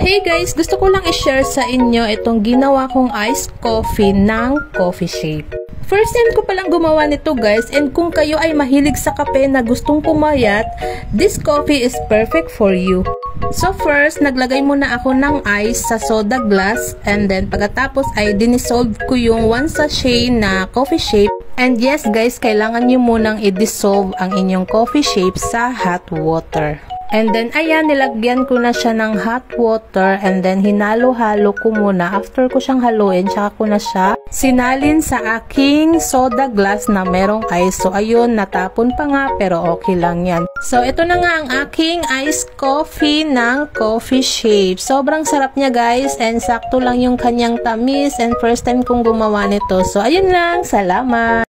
Hey guys, gusto ko lang i-share sa inyo itong ginawa kong iced coffee ng Coffee Shape. First time ko palang gumawa nito guys, and kung kayo ay mahilig sa kape na gustong pumayat, this coffee is perfect for you. So first, naglagay muna ako ng ice sa soda glass, and then pagkatapos ay dinisolve ko yung 1 sachet na Coffee Shape. And yes guys, kailangan nyo munang i-dissolve ang inyong Coffee Shape sa hot water. And then, ayan, nilagyan ko na siya ng hot water and then hinalo-halo ko muna. After ko siyang haluin, tsaka ko na siya sinalin sa aking soda glass na merong ice. So, ayun, natapon pa nga, pero okay lang yan. So, ito na nga ang aking iced coffee ng Coffee Shape. Sobrang sarap niya, guys, and sakto lang yung kanyang tamis, and first time kong gumawa nito. So, ayun lang. Salamat!